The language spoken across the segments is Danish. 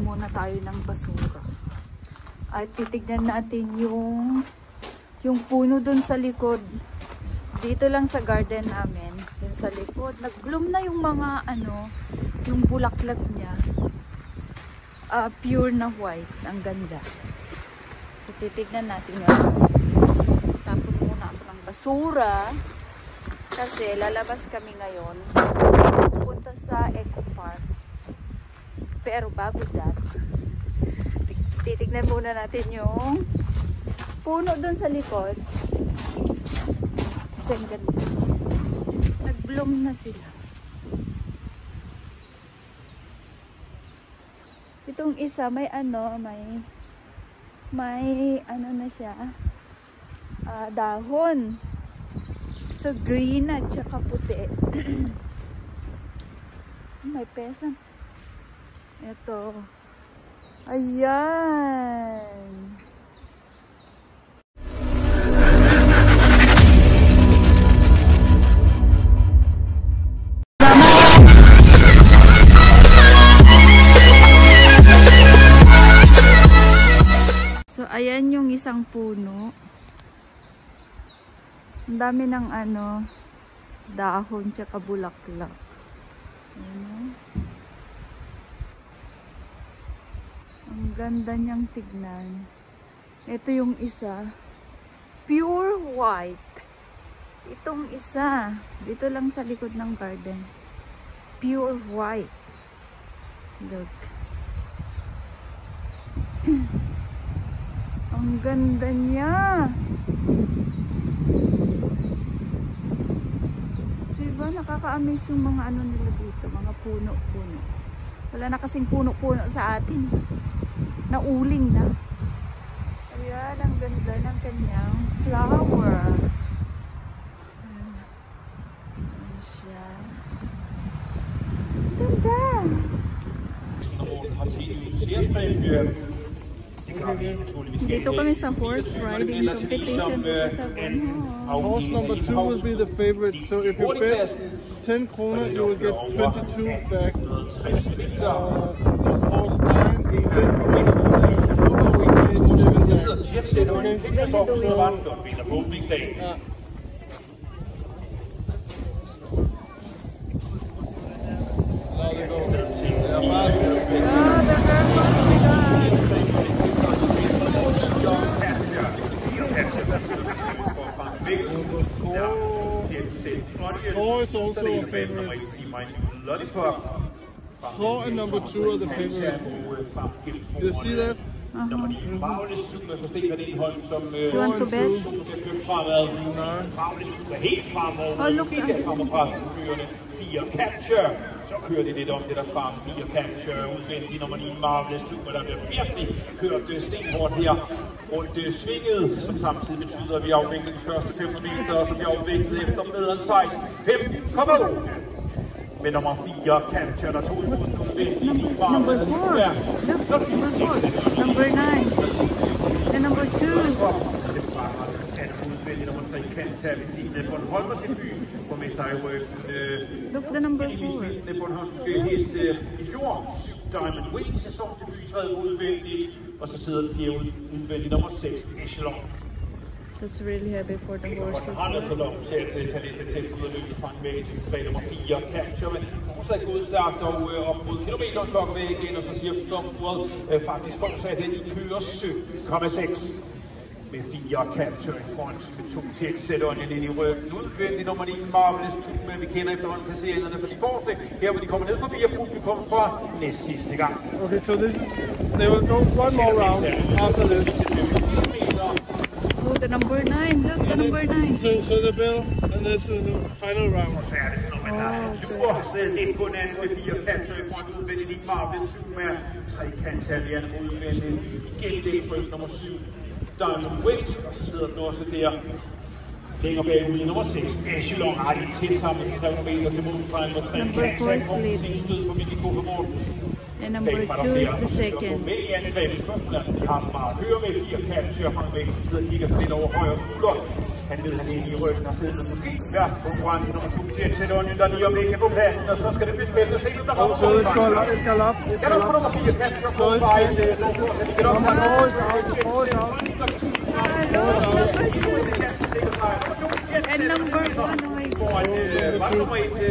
muna tayo ng basura. At titignan natin yung puno dun sa likod. Dito lang sa garden namin. Dun sa likod. Nag-bloom na yung mga yung bulaklak niya. Pure na white. Ang ganda. So titignan natin yun. Tapos muna ako ng basura. Kasi lalabas kami ngayon. Pupunta sa Eco Park. Pero bago that, titignan muna natin yung puno dun sa likod. Kasi ang ganda. Nag-bloom na sila. Itong isa may na siya, dahon. So green at saka puti. May pesa. Ito. Ayan. So, ayan yung isang puno. Ang dami ng dahon tsaka bulaklak. Ayan. Ang ganda niyang tignan. Ito yung isa. Pure white. Itong isa. Dito lang sa likod ng garden. Pure white. Look. Ang ganda niya. Diba? Nakaka-amaze yung mga nila dito. Mga puno-puno. Wala na kasing puno-puno sa atin. Nauling na. Ayan, ang ganda ng kanyang flower. Ayan siya. Ganda! Dito kami sa horse riding competition. Horse number 2 will be the favorite. So if you bet 10 kroner, you will get 22 back. Horse 9, 10 kroner. Four is also a favorite. 4 and number 2 are the favorites. Do you see that? You want to bet? Oh, look Så kører de lidt om det der frem, 4 Capture, udvendigt nummer 9, Marvelous Super, der bliver virkelig kørt stenhårdt her rundt svinget, som samtidig betyder, at vi afvikler de første 500 meter, og så bliver afviklet efter mederen 16.5,8. Med nummer 4 Capture, der tog imod udvendigt Number 4. Number 9. The number 2. Nummer 3 Capture ved sin Bornholmer debut på mesterrøven. Look, the number 4. Bornholmske heste i fjor. Diamond Way sæsondebut i tredje udvendigt. Og så sidder den fjerde udvendigt nummer 6 Echelon. That's really heavy for the horses. Han er så langt til at tage lidt med tæt ud og løbe fra en væg til nummer 4 Capture. Men fortsat gået stærkt og op mod kilometerklokken ved igen. Og så siger Stormford faktisk fortsat den i kører 17,6. Med 4 Capture i front med 2 tætsætterne lidt i ryggen. Udvendigt nummer 9 Marvelous Super, men vi kender efterhånden passeringerne for de forreste. Her hvor de kommer ned forbi publikum fra næst sidste gang. Okay, so they will go one more round after this. Oh, the number 9. Look, the number 9. So the bell, and this is the final round. Og så er det sådan noget, man har lidt på den anden med 4 Capture i front. Udvendigt 9 Marvelous Super med 3 Cantavian udvendigt. Igen det nummer 7. Diamond Weight, og så sidder den også der længere bagud i nummer 6. Echelon har de tilsamlet 300 meter til modstregen, hvor 3 Capture kommer sin stød på Mikkel Koffermort. And number 2 is the second. Med i angrebet spørgsmål, de har så meget at høre med 4 Capture, Frank Væk, sidder og kigger sig lidt over højre skulder. Han ved, han egentlig i ryggen og sidder måske. Ja, konkurrence nummer 2 til Sætterøjen, der lige om ikke kan få pladsen, og så skal det blive spændende at se, om der kommer Så et galop. Kan du få nummer 4, Kasper Kålvej, And number 1, oh my God.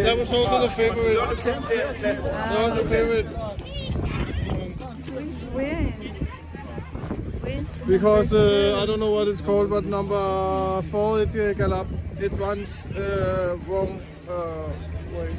That was also the favorite. That was the favorite. When? Because I don't know what it's called, but number 4 it galop. It runs wrong way.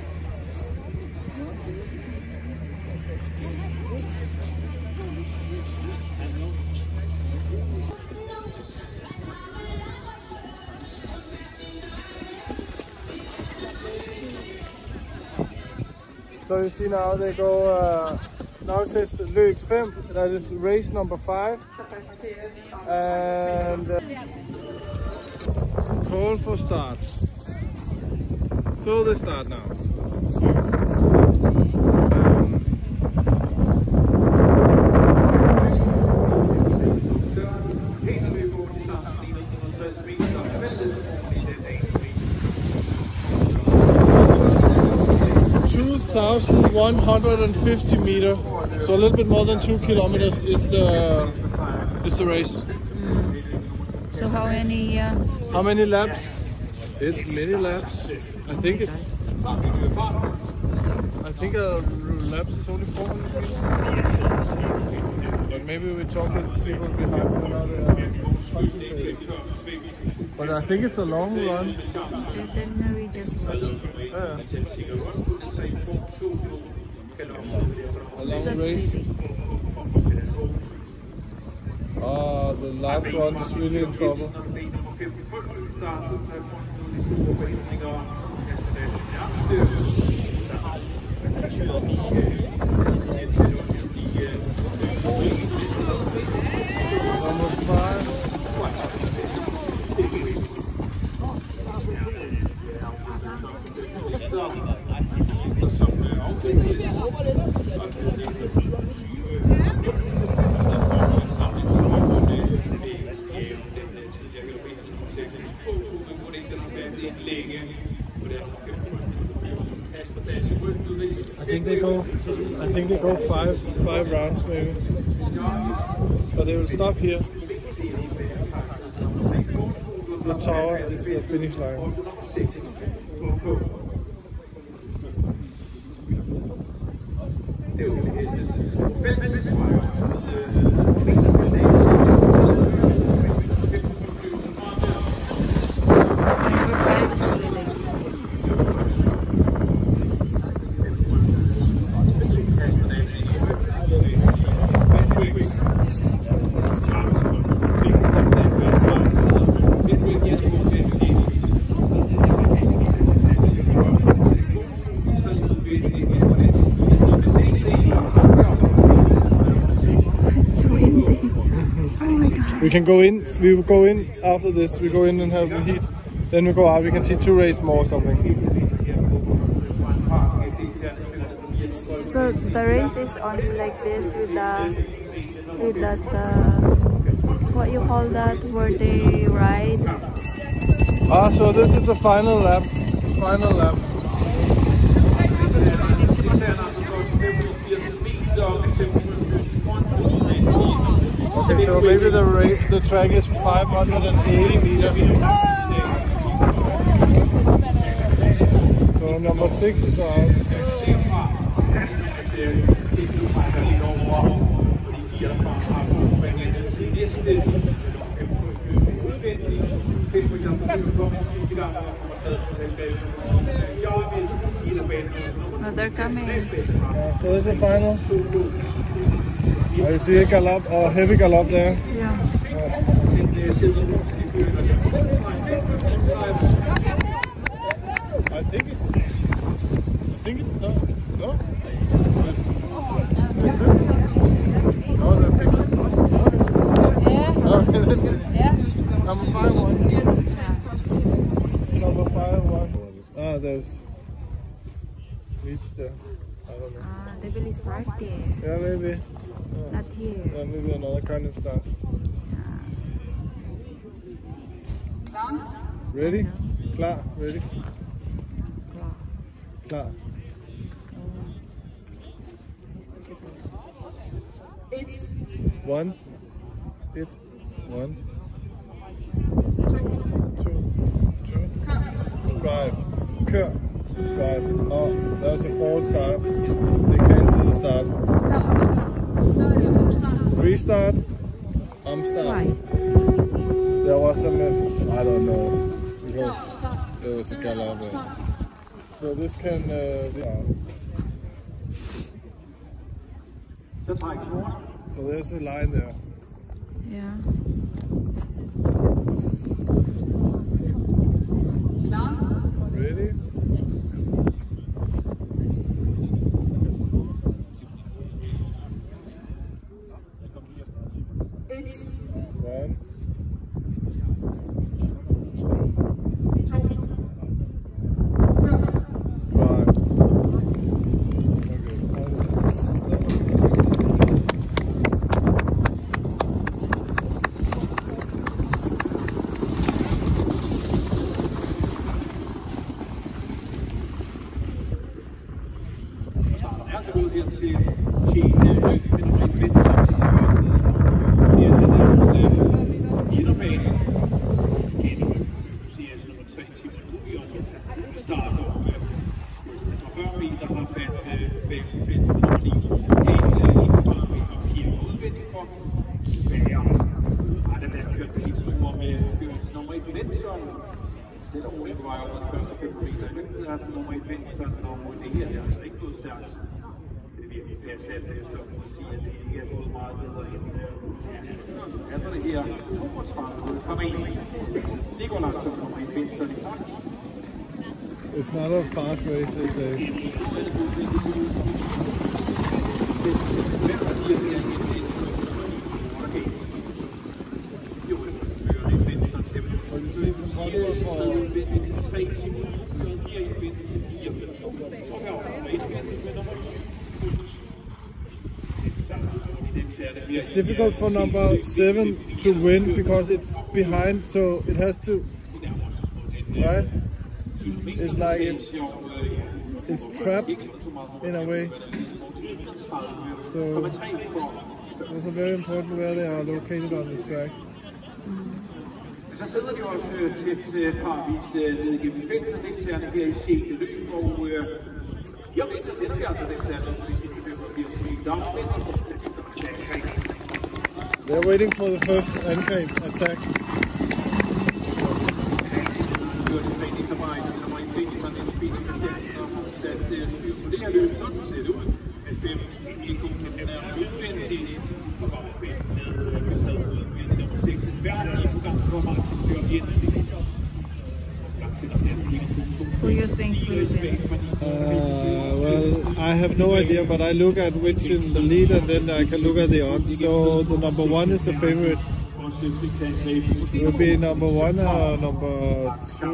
So you see now they go, now it says løb 5, that is race number 5. And call for start. So they start now. ...2,150 meters, so a little bit more than 2 kilometers is the race. So how many? How many laps? It's many laps. I think laps is only 400 meters. But maybe we talk with people behind another. But I think it's a long run. Then we just watch. A long race. The last one is really in trouble. Number 5. I think they go five rounds maybe. But they will stop here. The tower is the finish line. We can go in, we will go in after this, we go in and have the heat, then we go out, we can see 2 races more or something. So the race is on like this with that, what you call that, where they ride? So this is the final lap, Okay, so maybe the track is 580 meters. So number 6 is out. No, they're coming. So this is the final. You see a gallop, a heavy gallop there. Yeah. I think it's done. No? Yeah. Yeah. Number 5-1. Number 5-1. There's leads there. I don't know. They will start there. Yeah, maybe. Not here. Yeah, maybe another kind of stuff. Ready? Klar. Ready? Klar. One. Two. Drive. Kør. Drive. Oh, that was a false start. They cancel the start. Restart. Start. Why? There was some, I don't know, because there was a gallop. So this can be Så træk snoren. So there's a line there. Yeah. Ready? One. Drive. Stille og roligt på vej op de første 5 meter. I løbet er den nummer 1 venstre, og det her er altså ikke gået stærkt. Det er virkelig passat, at jeg står og siger, at det ikke er gået meget bedre end her. Så det her 32,1. Det går langsomt nummer 1 venstre. It's not a fast race, they say. So you see some followers for... It's difficult for number 7 to win because it's behind, so it has to... Right? It's like it's trapped in a way. So it's also very important where they are located on the track. Så sidder de også tæt parvis ned igennem feltet, deltagerne her i 6. løb, og jeg vil ikke sætte jer altså deltagerne, fordi de 85 meter. They're waiting for the first angreb attack. Det her løb, sådan ser det ud. Med 5 indgå til den her udvendigt, og kommer 5 ned, nummer 6, et værdigt program for Martin Bjørn Jensen. Who you think will win? Well, I have no idea, but I look at which in the lead and then I can look at the odds. So the number 1 is the favorite. It will be number 1 or number 2.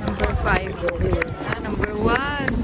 Number 5. Number 1.